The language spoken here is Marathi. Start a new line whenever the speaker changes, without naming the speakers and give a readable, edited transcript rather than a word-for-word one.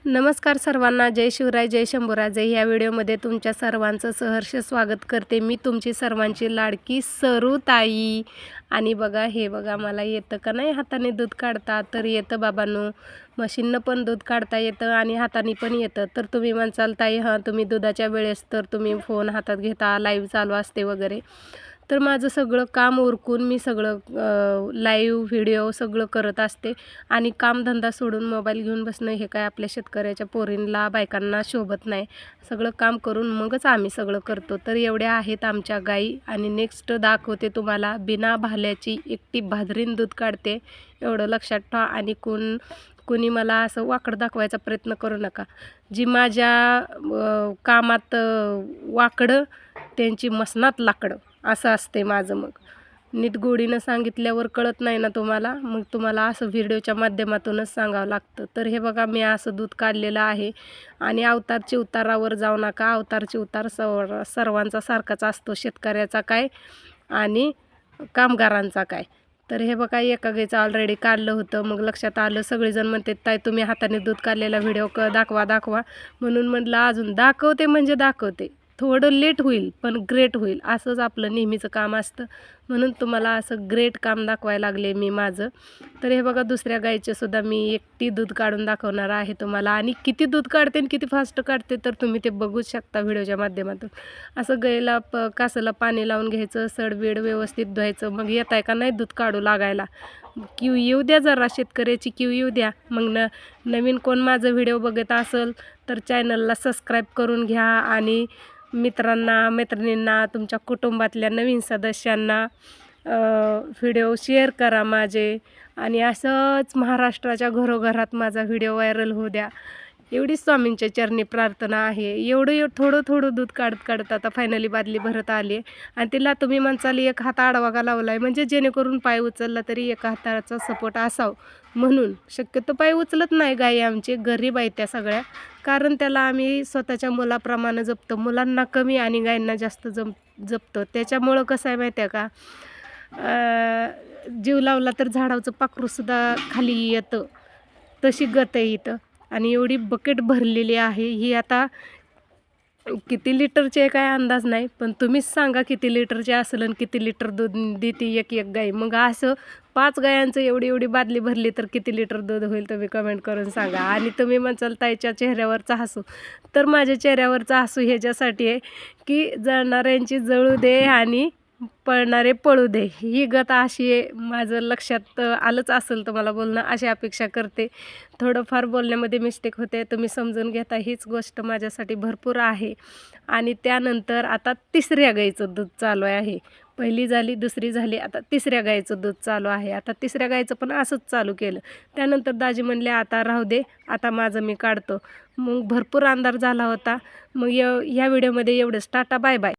नमस्कार सर्वांना, जय शिवराय, जय शंभूराजे. ह्या व्हिडिओमध्ये तुमच्या सर्वांचं सहर्ष स्वागत करते. मी तुमची सर्वांची लाडकी सरूताई. आणि बघा, हे बघा, मला येतं का नाही हाताने दूध काढता? तर येतं बाबांनो. मशीननं पण दूध काढता येतं आणि हाताने पण येतं. तर तुम्ही म्हणसाल ताई, हां तुम्ही दुधाच्या वेळेस तर तुम्ही फोन हातात घेता, लाईव्ह चालू असते वगैरे. तर माझं सगळं काम उरकून मी सगळं लाईव्ह व्हिडिओ सगळं करत असते. आणि कामधंदा सोडून मोबाईल घेऊन बसणं हे काय आपल्या शेतकऱ्याच्या पोरींना बायकांना शोभत नाही. सगळं काम करून मगच आम्ही सगळं करतो. तर एवढ्या आहेत आमच्या गाई. आणि नेक्स्ट दाखवते तुम्हाला बिना भाल्याची एकटी भादरीन दूध काढते, एवढं लक्षात ठेवा. आणि कुणी मला असं वाकडं दाखवायचा प्रयत्न करू नका. जी माझ्या कामात वाकडं त्यांची मसनात लाकडं असं असते माझं. मग नीट गोडीनं सांगितल्यावर कळत नाही ना तुम्हाला, मग तुम्हाला असं व्हिडिओच्या माध्यमातूनच सांगावं लागतं. तर हे बघा, मी असं दूध काढलेलं आहे. आणि अवतारची उतारावर जाऊ नका. अवतारची उतार सर्वांचा सारखाच असतो, शेतकऱ्याचा काय आणि कामगारांचा काय. तर हे बघा, एका गाईचं ऑलरेडी काढलं होतं. मग लक्षात आलं, सगळेजण म्हणतात ताई तुम्ही हाताने दूध काढलेला व्हिडिओ दाखवा. म्हणून म्हटलं अजून दाखवते म्हणजे दाखवते. थोडं लेट होईल पण ग्रेट होईल, असंच आपलं नेहमीचं काम असतं. म्हणून तुम्हाला असं ग्रेट काम दाखवायला लागले मी माझं. तर हे बघा, दुसऱ्या गाईचे सुद्धा मी एकटी दूध काढून दाखवणार आहे तुम्हाला. आणि किती दूध काढते आणि किती फास्ट काढते तर तुम्ही ते बघूच शकता व्हिडिओच्या माध्यमातून. असं गाईला कासला पाणी लावून घ्यायचं, सडबीड व्यवस्थित धुवायचं. मग येत आहे का नाही दूध काढू लागायला, क्यू येऊ द्या, जरा शेतकऱ्याची क्यू येऊ द्या. मग नवीन कोण माझं व्हिडिओ बघत असेल तर चॅनलला सबस्क्राईब करून घ्या. आणि मित्रांना, मैत्रिणींना, तुमच्या कुटुंबातल्या नवीन सदस्यांना व्हिडिओ शेअर करा माझे. आणि असंच महाराष्ट्राच्या घरोघरात माझा व्हिडिओ व्हायरल होऊ द्या, एवढीच स्वामींच्या चरणी प्रार्थना आहे. एवढं थोडं दूध काढत आता फायनली बादली भरत आली. आणि तिला तुम्ही म्हणसाल एक हात आडवा का लावला आहे, म्हणजे जेणेकरून पाय उचलला तरी एका हाताचा सपोर्ट असावं म्हणून. शक्यतो पाय उचलत नाही गाई आमचे, गरीब आहेत त्या सगळ्या. कारण त्याला आम्ही स्वतःच्या मुलाप्रमाणे जपतो. मुलांना कमी आणि गायींना जास्त जपतो. त्याच्यामुळं कसं आहे माहिती आहे का, जीव लावला तर झाडाचं पाखरूसुद्धा खाली येतं, तशी गत आहे इथं. आणि एवढी बकेट भरलेली आहे. ही आता किती लिटरची आहे काय अंदाज नाही, पण तुम्हीच सांगा किती लिटरचे असेल आणि किती लिटर दूध देते एक गाई. मग असं 5 गायांचं एवढी बादली भरली तर किती लिटर दूध होईल तुम्ही कमेंट करून सांगा. आणि तुम्ही म्हणसाल ताईच्या चेहऱ्यावरचा हसू, तर माझ्या चेहऱ्यावरचा हसू ह्याच्यासाठी आहे की जळणाऱ्यांची जळू दे आणि पळणारे पळू दे. ही गत अशी आहे. माझं लक्षात आलंच असेल तुम्हाला बोलणं, अशी अपेक्षा करते. थोडंफार बोलण्यामध्ये मिस्टेक होते, तुम्ही समजून घेता, हीच गोष्ट माझ्यासाठी भरपूर आहे. आणि त्यानंतर आता तिसऱ्या गाईचं दूध चालू आहे. पहिली झाली, दुसरी झाली, आता तिसऱ्या गाईचं दूध चालू आहे. आता तिसऱ्या गाईचं पण असंच चालू केलं. त्यानंतर दाजी म्हणले आता राहू दे, आता माझं मी काढतो. मग भरपूर अंधार झाला होता. मग ह्या व्हिडिओमध्ये एवढंच. Tata, bye bye.